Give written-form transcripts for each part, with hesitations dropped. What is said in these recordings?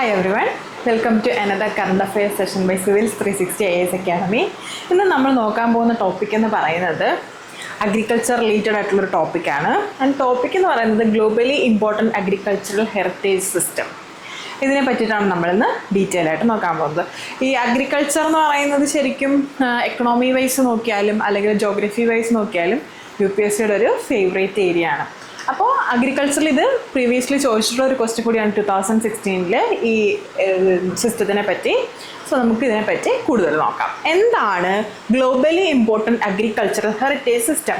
Hi everyone, welcome to another current affairs session by Civils 360 IAS Academy. ഇന്ന് നമ്മൾ നോക്കാൻ പോകുന്ന ടോപ്പിക് എന്ന് പറയുന്നത് അഗ്രികൾച്ചർ റിലേറ്റഡ് ആയിട്ടുള്ളൊരു ടോപ്പിക്കാണ്. ആൻഡ് ടോപ്പിക് എന്ന് പറയുന്നത് globally important agricultural heritage system. ഇതിനെ പറ്റിയിട്ടാണ് നമ്മളിന്ന് ഡീറ്റെയിൽ ആയിട്ട് നോക്കാൻ പോകുന്നത്. ഈ അഗ്രികൾച്ചർ എന്ന് പറയുന്നത് ശരിക്കും എക്കണോമി വൈസ് നോക്കിയാലും അല്ലെങ്കിൽ ജോഗ്രഫി വൈസ് നോക്കിയാലും UPSCയുടെ ഒരു ഫേവറേറ്റ് ഏരിയ ആണ്. അപ്പോൾ അഗ്രികൾച്ചറിൽ ഇത് പ്രീവിയസ്ലി ചോദിച്ചിട്ടുള്ള ഒരു ക്വസ്റ്റ്യൻ കൂടിയാണ് 2016 ഈ സിസ്റ്റത്തിനെ പറ്റി. സോ നമുക്ക് ഇതിനെപ്പറ്റി കൂടുതൽ നോക്കാം. എന്താണ് globally important agricultural heritage system?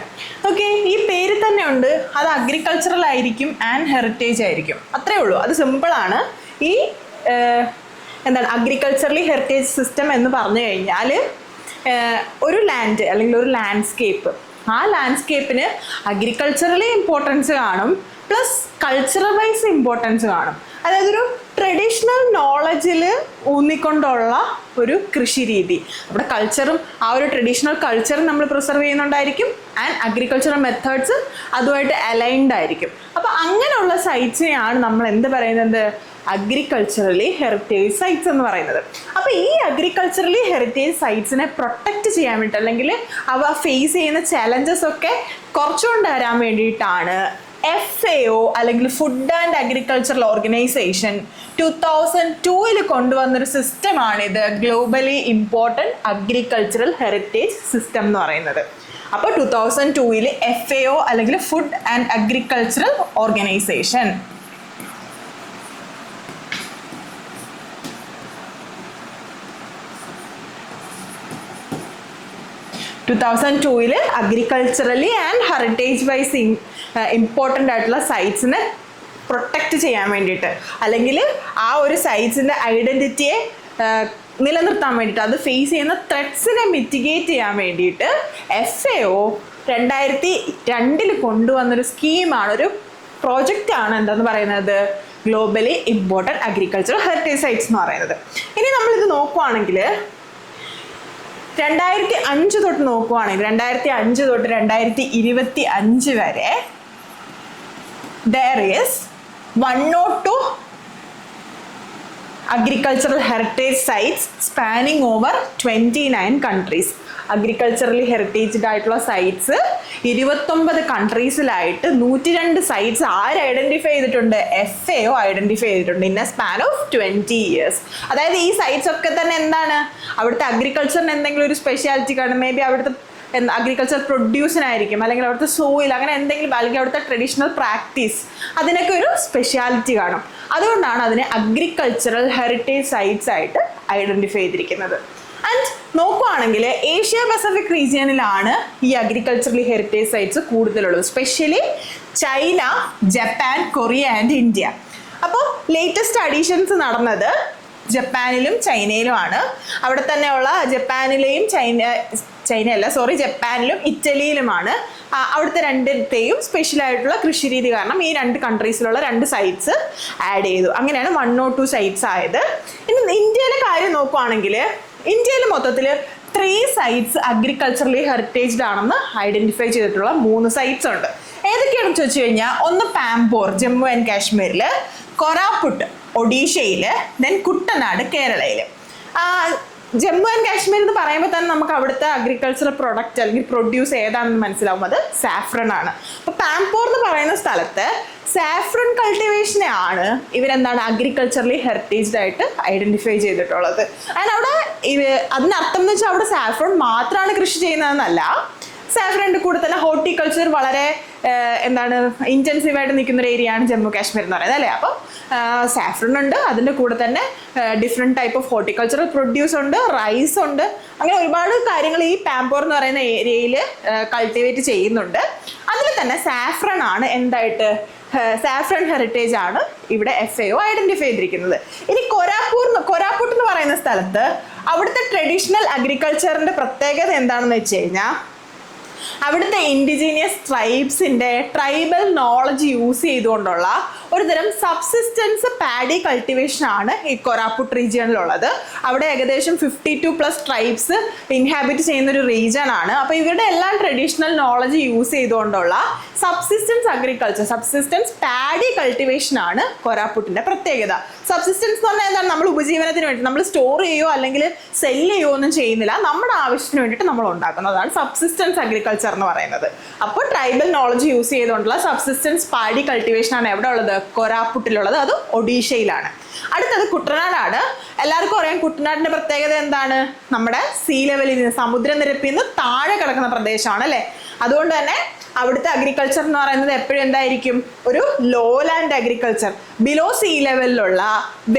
Okay, ഈ പേര് തന്നെ ഉണ്ട്, അത് അഗ്രികൾച്ചറൽ ആയിരിക്കും ആൻഡ് ഹെറിറ്റേജ് ആയിരിക്കും, അത്രേ ഉള്ളൂ. അത് സിമ്പിളാണ്. ഈ എന്താണ് അഗ്രികൾച്ചറലി ഹെറിറ്റേജ് സിസ്റ്റം എന്ന് പറഞ്ഞു കഴിഞ്ഞാൽ ഒരു ലാൻഡ് അല്ലെങ്കിൽ ഒരു ലാൻഡ്സ്കേപ്പ്, ആ ലാൻഡ്സ്കേപ്പിന് അഗ്രികൾച്ചറലി ഇമ്പോർട്ടൻസ് കാണും, പ്ലസ് കൾച്ചറൽ വൈസ് ഇമ്പോർട്ടൻസ് കാണും. അതായത് ഒരു ട്രഡീഷണൽ നോളജിൽ ഊന്നിക്കൊണ്ടുള്ള ഒരു കൃഷി രീതി, നമ്മുടെ കൾച്ചറും ആ ഒരു ട്രഡീഷണൽ കൾച്ചറും നമ്മൾ പ്രിസർവ് ചെയ്യുന്നുണ്ടായിരിക്കും ആൻഡ് അഗ്രികൾച്ചറൽ മെത്തേഡ്സ് അതുമായിട്ട് അലൈൻഡ് ആയിരിക്കും. അപ്പോൾ അങ്ങനെയുള്ള സൈറ്റ്സിനെയാണ് നമ്മൾ എന്ത് പറയുന്നത്, അഗ്രികൾച്ചറലി ഹെറിറ്റേജ് സൈറ്റ്സ് എന്ന് പറയുന്നത്. അപ്പോൾ ഈ അഗ്രികൾച്ചറലി ഹെറിറ്റേജ് സൈറ്റ്സിനെ പ്രൊട്ടക്റ്റ് ചെയ്യാൻ വേണ്ടിയിട്ട് അല്ലെങ്കിൽ അവ ഫേസ് ചെയ്യുന്ന ചലഞ്ചസ് ഒക്കെ കുറച്ചുകൊണ്ട് വരാൻ വേണ്ടിയിട്ടാണ് FAO അല്ലെങ്കിൽ ഫുഡ് ആൻഡ് അഗ്രികൾച്ചറൽ ഓർഗനൈസേഷൻ 2002 കൊണ്ടുവന്നൊരു സിസ്റ്റമാണിത്, globally important agricultural heritage system എന്ന് പറയുന്നത്. അപ്പോൾ 2002 FAO അല്ലെങ്കിൽ food and agricultural organisation 2002 agriculturally and heritage wise important ആയിട്ടുള്ള സൈറ്റ്സിനെ പ്രൊട്ടക്റ്റ് ചെയ്യാൻ വേണ്ടിയിട്ട് അല്ലെങ്കിൽ ആ ഒരു സൈറ്റ്സിൻ്റെ ഐഡൻറ്റിറ്റിയെ നിലനിർത്താൻ വേണ്ടിയിട്ട്, അത് ഫേസ് ചെയ്യുന്ന ത്രെറ്റ്സിനെ മിറ്റിഗേറ്റ് ചെയ്യാൻ വേണ്ടിയിട്ട് FAO 2002 കൊണ്ടുവന്നൊരു സ്കീമാണ്, ഒരു പ്രോജക്റ്റാണ് എന്താന്ന് പറയുന്നത്, globally important agricultural heritage sites എന്ന് പറയുന്നത്. ഇനി നമ്മളിത് നോക്കുവാണെങ്കിൽ 2005 തൊട്ട് നോക്കുവാണെങ്കിൽ 2005 തൊട്ട് 2025 വരെ there is 102 agricultural heritage sites spanning over 29 countries. അഗ്രികൾച്ചറലി ഹെറിറ്റേജ്ഡ് ആയിട്ടുള്ള സൈറ്റ്സ് 29 കൺട്രീസിലായിട്ട് 102 സൈറ്റ്സ് ആര് ഐഡൻറ്റിഫൈ ചെയ്തിട്ടുണ്ട്, FAO ഐഡൻറ്റിഫൈ ചെയ്തിട്ടുണ്ട് in A span of 20 years. അതായത് ഈ സൈറ്റ്സ് ഒക്കെ തന്നെ എന്താണ്, അവിടുത്തെ അഗ്രികൾച്ചറിന് എന്തെങ്കിലും ഒരു സ്പെഷ്യാലിറ്റി കാണും, മേ ബി അവിടുത്തെ അഗ്രികൾച്ചർ പ്രൊഡ്യൂസിനായിരിക്കും, അല്ലെങ്കിൽ അവിടുത്തെ സോയിൽ, അങ്ങനെ എന്തെങ്കിലും, അല്ലെങ്കിൽ അവിടുത്തെ ട്രഡീഷണൽ പ്രാക്ടീസ്, അതിനൊക്കെ ഒരു സ്പെഷ്യാലിറ്റി കാണും. അതുകൊണ്ടാണ് അതിനെ അഗ്രികൾച്ചറൽ ഹെറിറ്റേജ് സൈറ്റ്സ് ആയിട്ട് ഐഡൻറ്റിഫൈ ചെയ്തിരിക്കുന്നത്. ആൻഡ് നോക്കുവാണെങ്കിൽ ഏഷ്യ പസഫിക് റീജിയനിലാണ് ഈ അഗ്രികൾച്ചറലി ഹെറിറ്റേജ് സൈറ്റ്സ് കൂടുതലുള്ളത്, specially China, Japan, Korea and India. അപ്പോൾ ലേറ്റസ്റ്റ് അഡീഷൻസ് നടന്നത് ജപ്പാനിലും ചൈനയിലുമാണ്. അവിടെ തന്നെയുള്ള ജപ്പാനിലും ഇറ്റലിയിലുമാണ്. അവിടുത്തെ രണ്ടിടത്തെയും സ്പെഷ്യലായിട്ടുള്ള കൃഷി രീതി കാരണം ഈ 2 കൺട്രീസിലുള്ള 2 സൈറ്റ്സ് ആഡ് ചെയ്തു. അങ്ങനെയാണ് 102 സൈറ്റ്സ് ആയത്. ഇനി ഇന്ത്യയിലെ കാര്യം നോക്കുവാണെങ്കിൽ ഇന്ത്യയിൽ മൊത്തത്തിൽ 3 സൈറ്റ്സ് അഗ്രികൾച്ചറലി ഹെറിറ്റേജ്ഡ് ആണെന്ന് ഐഡൻറ്റിഫൈ ചെയ്തിട്ടുള്ള 3 സൈറ്റ്സ് ഉണ്ട്. ഏതൊക്കെയാണെന്ന് ചോദിച്ചു കഴിഞ്ഞാൽ, ഒന്ന് പാംപോർ ജമ്മു ആൻഡ് കാശ്മീരിൽ, കൊറാപുട്ട് ഒഡീഷയിൽ, ദെൻ കുട്ടനാട് കേരളയിൽ. ജമ്മു ആൻഡ് കാശ്മീർ എന്ന് പറയുമ്പോൾ തന്നെ നമുക്ക് അവിടുത്തെ അഗ്രികൾച്ചറൽ പ്രൊഡക്റ്റ് അല്ലെങ്കിൽ പ്രൊഡ്യൂസ് ഏതാണെന്ന് മനസ്സിലാവും, അത് സാഫ്രൺ ആണ്. അപ്പോൾ പാംപോർ എന്ന് പറയുന്ന സ്ഥലത്ത് സാഫ്രൺ കൾട്ടിവേഷനെ ആണ് ഇവരെന്താണ് അഗ്രികൾച്ചറലി ഹെറിറ്റേജ്ഡ് ആയിട്ട് ഐഡൻറ്റിഫൈ ചെയ്തിട്ടുള്ളത്. ആൻഡ് അവിടെ അതിനർത്ഥം എന്ന് വെച്ചാൽ അവിടെ സാഫ്രൺ മാത്രമാണ് കൃഷി ചെയ്യുന്നതെന്നല്ല, സാഫ്രൻ്റെ കൂടെ തന്നെ ഹോർട്ടിക്കൾച്ചർ വളരെ ഇൻറ്റൻസീവായിട്ട് നിൽക്കുന്ന ഒരു ഏരിയയാണ് ജമ്മു കാശ്മീർ എന്ന് പറയുന്നത്, അല്ലേ? അപ്പോൾ സാഫ്രൺ ഉണ്ട്, അതിൻ്റെ കൂടെ തന്നെ different type of horticultural produce ഉണ്ട്, റൈസ് ഉണ്ട്, അങ്ങനെ ഒരുപാട് കാര്യങ്ങൾ ഈ പാംപോർ എന്ന് പറയുന്ന ഏരിയയിൽ കൾട്ടിവേറ്റ് ചെയ്യുന്നുണ്ട്. അതിൽ തന്നെ സാഫ്രൺ ആണ് സാഫ്രൺ ഹെറിറ്റേജ് ആണ് ഇവിടെ FAO ഐഡൻറ്റിഫൈ ചെയ്തിരിക്കുന്നത്. ഇനി കൊരാപുട്ട് എന്ന് പറയുന്ന സ്ഥലത്ത് അവിടുത്തെ ട്രഡീഷണൽ അഗ്രികൾച്ചറിൻ്റെ പ്രത്യേകത എന്താണെന്ന് വെച്ച് കഴിഞ്ഞാൽ, അവിടുത്തെ ഇൻഡിജീനിയസ് ട്രൈബ്സിൻ്റെ ട്രൈബൽ നോളജ് യൂസ് ചെയ്തുകൊണ്ടുള്ള ഒരുതരം സബ്സിസ്റ്റൻസ് പാഡി കൾട്ടിവേഷൻ ആണ് ഈ കൊറാപുട്ട് റീജിയണിലുള്ളത്. അവിടെ ഏകദേശം 52+ ട്രൈബ്സ് ഇൻഹാബിറ്റ് ചെയ്യുന്ന ഒരു റീജിയൺ ആണ്. അപ്പോൾ ഇവരുടെ എല്ലാം ട്രഡീഷണൽ നോളജ് യൂസ് ചെയ്തുകൊണ്ടുള്ള subsistence agriculture, subsistence paddy cultivation ആണ് കൊറാപുട്ടിൻ്റെ പ്രത്യേകത. സബ്സിസ്റ്റൻസ് എന്ന് പറഞ്ഞാൽ എന്താണ്? നമ്മൾ ഉപജീവനത്തിന് വേണ്ടി നമ്മൾ സ്റ്റോർ ചെയ്യുകയോ അല്ലെങ്കിൽ സെല് ചെയ്യുകയോ ഒന്നും ചെയ്യുന്നില്ല, നമ്മുടെ ആവശ്യത്തിന് വേണ്ടിയിട്ട് നമ്മൾ ഉണ്ടാക്കുന്നതാണ് സബ്സിസ്റ്റൻസ് അഗ്രികൾച്ചർ എന്ന് പറയുന്നത്. അപ്പോൾ ട്രൈബൽ നോളജ് യൂസ് ചെയ്തുകൊണ്ടുള്ള സബ്സിസ്റ്റൻസ് പാഡി കൾട്ടിവേഷൻ ആണ് എവിടെ ഉള്ളത്? കോരാപുട്ടിലുള്ളത്. അത് ഒഡീഷയിലാണ്. അടുത്തത് കുട്ടനാടാണ്. എല്ലാവർക്കും അറിയാം കുട്ടനാടിന്റെ പ്രത്യേകത എന്താണ്? നമ്മുടെ സീ ലെവലിൽ നിന്ന്, സമുദ്രനിരപ്പിൽ നിന്ന് താഴെ കിടക്കുന്ന പ്രദേശമാണ് അല്ലേ. അതുകൊണ്ട് തന്നെ അവിടുത്തെ അഗ്രികൾച്ചർ എന്ന് പറയുന്നത് എപ്പോഴും എന്തായിരിക്കും? ഒരു low land agriculture, below sea ലെവലിലുള്ള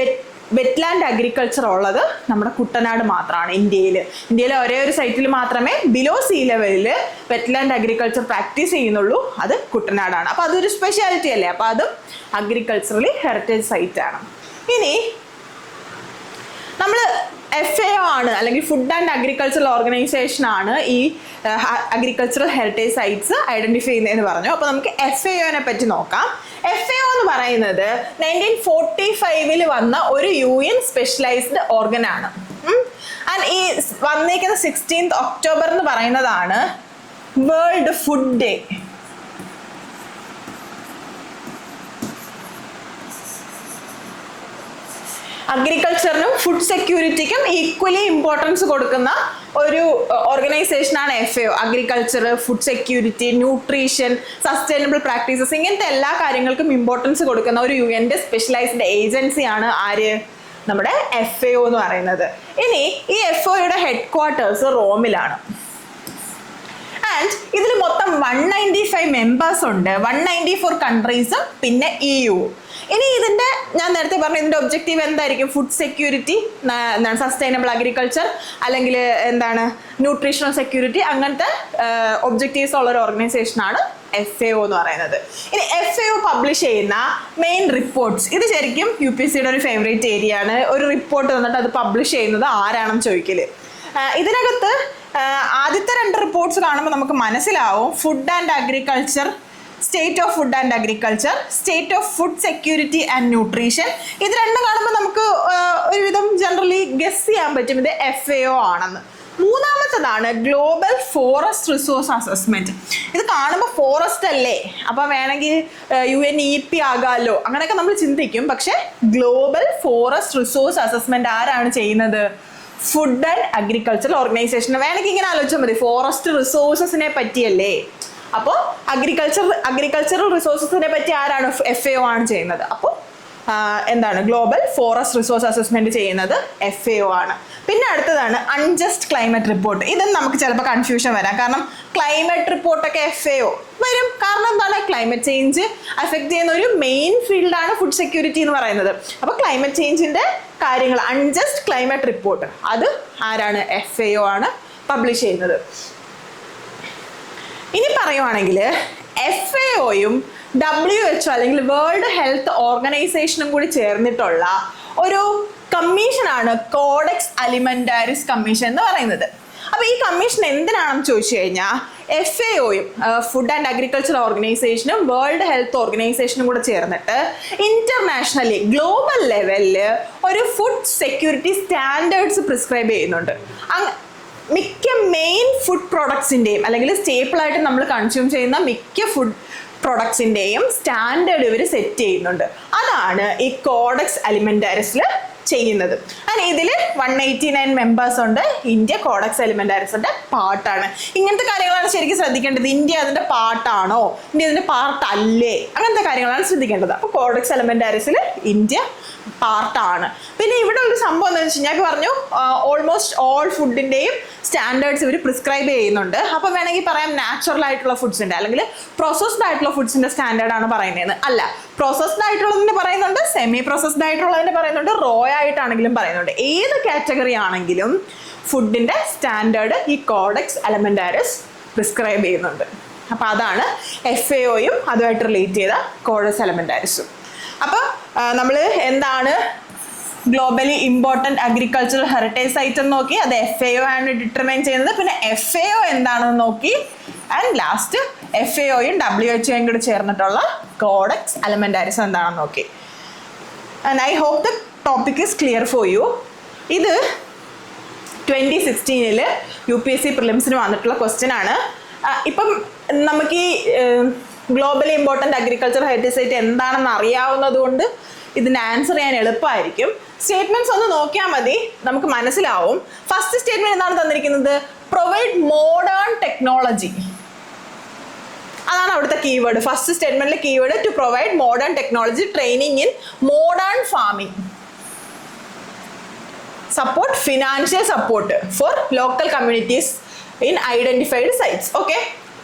വെറ്റ്ലാൻഡ് അഗ്രികൾച്ചർ ഉള്ളത് നമ്മുടെ കുട്ടനാട് മാത്രമാണ്. ഇന്ത്യയിലെ ഒരേ ഒരു സൈറ്റിൽ മാത്രമേ ബിലോ സീ ലെവലിൽ വെറ്റ്ലാൻഡ് അഗ്രികൾച്ചർ പ്രാക്ടീസ് ചെയ്യുന്നുള്ളൂ. അത് കുട്ടനാടാണ്. അപ്പോൾ അതൊരു സ്പെഷ്യാലിറ്റി അല്ലേ. അപ്പോൾ അതും അഗ്രികൾച്ചറലി ഹെറിറ്റേജ് സൈറ്റ് ആണ്. ഇനി നമ്മൾ FAO ആണ്, അല്ലെങ്കിൽ ഫുഡ് ആൻഡ് അഗ്രികൾച്ചറൽ ഓർഗനൈസേഷൻ ആണ് ഈ അഗ്രികൾച്ചറൽ ഹെറിറ്റേജ് സൈറ്റ്സ് ഐഡന്റിഫൈ ചെയ്യുന്നതെന്ന് പറഞ്ഞു. അപ്പോൾ നമുക്ക് FAO പറ്റി നോക്കാം. FAO എന്ന് പറയുന്നത് 1945 വന്ന ഒരു UN സ്പെഷ്യലൈസ്ഡ് ഓർഗൻ ആണ്. ആൻഡ് ഈ വന്നേക്കുന്ന 16th October എന്ന് പറയുന്നതാണ് വേൾഡ് ഫുഡ് ഡേ. അഗ്രികൾച്ചറിനും ഫുഡ് സെക്യൂരിറ്റിക്കും ഈക്വലി ഇമ്പോർട്ടൻസ് കൊടുക്കുന്ന ഒരു ഓർഗനൈസേഷനാണ് FAO. Agriculture, food security, nutrition, sustainable practices, ഇങ്ങനത്തെ എല്ലാ കാര്യങ്ങൾക്കും ഇമ്പോർട്ടൻസ് കൊടുക്കുന്ന ഒരു UN സ്പെഷ്യലൈസ്ഡ് ഏജൻസിയാണ് ആര്? നമ്മുടെ FAO എന്ന് പറയുന്നത്. ഇനി ഈ FAOയുടെ ഹെഡ് ക്വാർട്ടേഴ്സ് റോമിലാണ്. ആൻഡ് ഇതിൽ മൊത്തം 195 മെമ്പേഴ്സ് ഉണ്ട്. 194 കൺട്രീസും പിന്നെ EU. ഇനി ഇതിന്റെ ഞാൻ നേരത്തെ പറഞ്ഞു ഇതിന്റെ ഒബ്ജക്റ്റീവ് എന്തായിരിക്കും? ഫുഡ് സെക്യൂരിറ്റി, എന്താണ് സസ്റ്റൈനബിൾ അഗ്രികൾച്ചർ, അല്ലെങ്കിൽ എന്താണ് ന്യൂട്രീഷണൽ സെക്യൂരിറ്റി, അങ്ങനത്തെ ഒബ്ജക്റ്റീവ്സ് ഉള്ള ഒരു ഓർഗനൈസേഷനാണ് FAO എന്ന് പറയുന്നത്. ഇനി FAO പബ്ലിഷ് ചെയ്യുന്ന മെയിൻ റിപ്പോർട്ട്സ്, ഇത് ശരിക്കും UPSCയുടെ ഒരു ഫേവറേറ്റ് ഏരിയ ആണ്. ഒരു റിപ്പോർട്ട് തന്നിട്ട് അത് പബ്ലിഷ് ചെയ്യുന്നത് ആരാണെന്ന് ചോദിക്കല്. ഇതിനകത്ത് ആദ്യത്തെ 2 റിപ്പോർട്ട്സ് കാണുമ്പോൾ നമുക്ക് മനസ്സിലാവും food and agriculture, state of food and agriculture, state of food security and nutrition. ഇത് രണ്ടും കാണുമ്പോൾ നമുക്ക് ഒരുവിധം ജനറലി ഗസ് ചെയ്യാൻ പറ്റും ഇത് FAO ആണെന്ന്. മൂന്നാമത്തതാണ് ഗ്ലോബൽ ഫോറസ്റ്റ് റിസോഴ്സ് അസസ്മെന്റ്. ഇത് കാണുമ്പോൾ ഫോറസ്റ്റ് അല്ലേ, അപ്പം വേണമെങ്കിൽ UNEP ആകാമല്ലോ, അങ്ങനെയൊക്കെ നമ്മൾ ചിന്തിക്കും. പക്ഷെ ഗ്ലോബൽ ഫോറസ്റ്റ് റിസോഴ്സ് അസസ്മെന്റ് ആരാണ് ചെയ്യുന്നത്? Food and agricultural organisation. വേണമെങ്കിൽ ഇങ്ങനെ ആലോചിച്ചാൽ മതി, ഫോറസ്റ്റ് റിസോഴ്സസിനെ പറ്റിയല്ലേ. അപ്പോൾ അഗ്രികൾച്ചറൽ റിസോഴ്സസിനെ പറ്റി ആരാണ്? FAO ആണ് ചെയ്യുന്നത്. അപ്പോൾ എന്താണ് ഗ്ലോബൽ ഫോറസ്റ്റ് റിസോഴ്സ് അസസ്മെന്റ് ചെയ്യുന്നത് FAO ആണ്. പിന്നെ അടുത്തതാണ് അൺജസ്റ്റ് ക്ലൈമറ്റ് റിപ്പോർട്ട്. ഇതും നമുക്ക് ചിലപ്പോൾ കൺഫ്യൂഷൻ വരാം. കാരണം ക്ലൈമറ്റ് റിപ്പോർട്ടൊക്കെ FAO വരും. കാരണം എന്താണ്? ക്ലൈമറ്റ് ചേഞ്ച് അഫക്റ്റ് ചെയ്യുന്ന ഒരു മെയിൻ ഫീൽഡാണ് ഫുഡ് സെക്യൂരിറ്റി എന്ന് പറയുന്നത്. അപ്പോൾ ക്ലൈമറ്റ് ചേഞ്ചിന്റെ കാര്യങ്ങൾ, അൺജസ്റ്റ് ക്ലൈമറ്റ് റിപ്പോർട്ട്, അത് ആരാണ്? FAO ആണ് പബ്ലിഷ് ചെയ്യുന്നത്. ഇനി പറയുവാണെങ്കിൽ FAOയും WHO അല്ലെങ്കിൽ വേൾഡ് ഹെൽത്ത് ഓർഗനൈസേഷനും കൂടി ചേർന്നിട്ടുള്ള ഒരു കമ്മീഷനാണ് കോഡെക്സ് അലിമെന്റാരിസ് കമ്മീഷൻ എന്ന് പറയുന്നത്. അപ്പോൾ ഈ കമ്മീഷൻ എന്തിനാണെന്ന് ചോദിച്ചു കഴിഞ്ഞാൽ FAOയും ഫുഡ് ആൻഡ് അഗ്രികൾച്ചർ ഓർഗനൈസേഷനും വേൾഡ് ഹെൽത്ത് ഓർഗനൈസേഷനും കൂടെ ചേർന്നിട്ട് ഇന്റർനാഷണലി ഗ്ലോബൽ ലെവലിൽ ഒരു ഫുഡ് സെക്യൂരിറ്റി സ്റ്റാൻഡേർഡ്സ് പ്രിസ്ക്രൈബ് ചെയ്യുന്നുണ്ട്. മിക്ക മെയിൻ ഫുഡ് പ്രൊഡക്ട്സിൻ്റെയും അല്ലെങ്കിൽ സ്റ്റേപ്പിളായിട്ട് നമ്മൾ കൺസ്യൂം ചെയ്യുന്ന മിക്ക ഫുഡ് പ്രൊഡക്ട്സിൻ്റെയും സ്റ്റാൻഡേർഡ് ഇവർ സെറ്റ് ചെയ്യുന്നുണ്ട്. അതാണ് ഈ കോഡെക്സ് അലിമെന്റാരിസിൽ ചെയ്യുന്നത്. അങ്ങനെ ഇതിൽ 189 മെമ്പേഴ്സ് ഉണ്ട്. ഇന്ത്യ കോഡെക്സ് അലിമെന്റാരിസിന്റെ പാർട്ടാണ്. ഇങ്ങനത്തെ കാര്യങ്ങളാണ് ശരിക്കും ശ്രദ്ധിക്കേണ്ടത്. ഇന്ത്യ അതിന്റെ പാർട്ടാണോ, ഇന്ത്യ അതിന്റെ പാർട്ട് അല്ലേ, അങ്ങനത്തെ കാര്യങ്ങളാണ് ശ്രദ്ധിക്കേണ്ടത്. അപ്പോൾ കോഡെക്സ് അലിമെന്റാരിസിൽ ഇന്ത്യ പാർട്ടാണ്. പിന്നെ ഇവിടെ ഒരു സംഭവം എന്താണെന്ന് വെച്ച് കഴിഞ്ഞാൽ പറഞ്ഞു ഓൾമോസ്റ്റ് ഓൾ ഫുഡിന്റെയും സ്റ്റാൻഡേർഡ്സ് ഇവർ പ്രിസ്ക്രൈബ് ചെയ്യുന്നുണ്ട്. അപ്പോൾ വേണമെങ്കിൽ പറയാം നാച്ചുറൽ ആയിട്ടുള്ള ഫുഡ്സിന്റെ അല്ലെങ്കിൽ പ്രോസസ്ഡ് ആയിട്ടുള്ള ഫുഡ്സിന്റെ സ്റ്റാൻഡേർഡ് ആണ് പറയുന്നത്. അല്ല, പ്രോസസ്ഡ് ആയിട്ടുള്ളതിന് പറയുന്നുണ്ട്, സെമി പ്രോസസ്ഡ് ആയിട്ടുള്ളതിന് പറയുന്നുണ്ട്, റോ ആയിട്ടാണെങ്കിലും പറയുന്നുണ്ട്. ഏത് കാറ്റഗറി ആണെങ്കിലും ഫുഡിന്റെ സ്റ്റാൻഡേർഡ് ഈ കോഡെക്സ് അലിമെന്റാരിസ് പ്രിസ്ക്രൈബ് ചെയ്യുന്നുണ്ട്. അപ്പോൾ അതാണ് FAOയും അതുമായിട്ട് റിലേറ്റ് ചെയ്ത കോഡെക്സ് അലിമെന്റാരിസും. അപ്പോൾ നമ്മൾ എന്താണ് globally important agricultural heritage site എന്ന് നോക്കി, അത് FAO ആണ് ഡിറ്റർമൈൻ ചെയ്യുന്നത്. പിന്നെ FAO എന്താണെന്ന് നോക്കി, ആൻഡ് ലാസ്റ്റ് FAOയും WHOയും കൂടി ചേർന്നിട്ടുള്ള കോഡെക്സ് അലിമെന്റാരിസ് എന്താണെന്ന് നോക്കി. And I hope the topic is clear for you. ഇത് 2016 UPSC പ്രിലിംസിന് വന്നിട്ടുള്ള ക്വസ്റ്റ്യൻ ആണ്. ഇപ്പം നമുക്ക് ഈ globally important agriculture heritage site എന്താണെന്ന് അറിയാവുന്നത് കൊണ്ട് ഇതിൻ്റെ ആൻസർ ചെയ്യാൻ എളുപ്പമായിരിക്കും. സ്റ്റേറ്റ്മെന്റ്സ് ഒന്ന് നോക്കിയാൽ മതി, നമുക്ക് മനസ്സിലാവും. ഫസ്റ്റ് സ്റ്റേറ്റ്മെന്റ് എന്താണ് തന്നിരിക്കുന്നത്? Provide modern technology. അതാണ് അവിടുത്തെ കീവേഡ്. ഫസ്റ്റ് സ്റ്റേറ്റ്മെന്റിലെ keyword to provide modern technology training in modern farming. Support financial support for local communities in identified sites. Okay.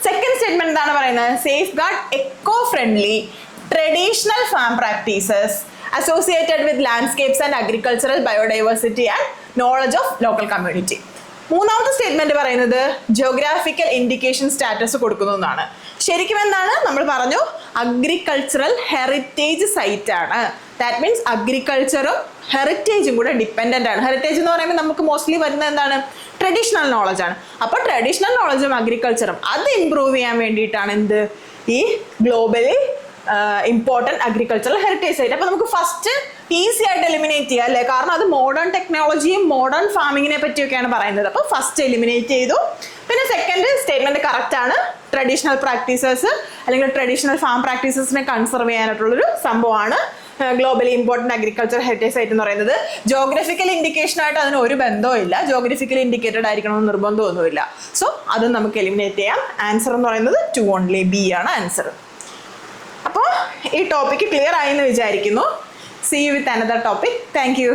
Second statement എന്താണ് പറയുന്നത്? Safeguard eco friendly traditional farm practices associated with landscapes and agricultural biodiversity and knowledge of local community. മൂന്നാമത്തെ statement പറയുന്നത് geographical indication status കൊടുക്കുന്നു എന്നാണ്. ശരിക്കും എന്താണ് നമ്മൾ പറഞ്ഞു? അഗ്രികൾച്ചറൽ ഹെറിറ്റേജ് സൈറ്റ് ആണ്. ദാറ്റ് മീൻസ് അഗ്രികൾച്ചറും ഹെറിറ്റേജും കൂടെ ഡിപ്പെൻഡന്റ് ആണ്. ഹെറിറ്റേജ് എന്ന് പറയുമ്പോൾ നമുക്ക് മോസ്റ്റ്ലി വരുന്നത് എന്താണ്? ട്രഡീഷണൽ നോളജ് ആണ്. അപ്പോൾ ട്രഡീഷണൽ നോളജും അഗ്രികൾച്ചറും അത് ഇംപ്രൂവ് ചെയ്യാൻ വേണ്ടിയിട്ടാണ് എന്ത് ഈ globally important agricultural heritage site. അപ്പോൾ നമുക്ക് ഫസ്റ്റ് ഈസി ആയിട്ട് എലിമിനേറ്റ് ചെയ്യാം അല്ലേ? കാരണം അത് മോഡേൺ ടെക്നോളജിയും മോഡേൺ ഫാമിങ്ങിനെ പറ്റിയൊക്കെയാണ് പറയുന്നത്. അപ്പോൾ ഫസ്റ്റ് എലിമിനേറ്റ് ചെയ്തു. പിന്നെ സെക്കൻഡ് സ്റ്റേറ്റ്മെന്റ് കറക്റ്റ് ആണ്. ട്രഡീഷണൽ പ്രാക്ടീസസ് അല്ലെങ്കിൽ ട്രഡീഷണൽ ഫാം പ്രാക്ടീസസിനെ കൺസർവ് ചെയ്യാനായിട്ടുള്ളൊരു സംഭവമാണ് globally important agriculture heritage site എന്ന് പറയുന്നത്. ജോഗ്രഫിക്കൽ ഇൻഡിക്കേഷനായിട്ട് അതിന് ഒരു ബന്ധവും ഇല്ല. ജോഗ്രഫിക്കലി ഇൻഡിക്കേറ്റഡ് ആയിരിക്കണമെന്ന് നിർബന്ധമൊന്നുമില്ല. സോ അത് നമുക്ക് എലിമിനേറ്റ് ചെയ്യാം. ആൻസർ എന്ന് പറയുന്നത് 2 ഓൺലി, ബി ആണ് ആൻസർ. അപ്പോൾ ഈ ടോപ്പിക്ക് ക്ലിയർ ആയി എന്ന് വിചാരിക്കുന്നു. See you with another topic. Thank you.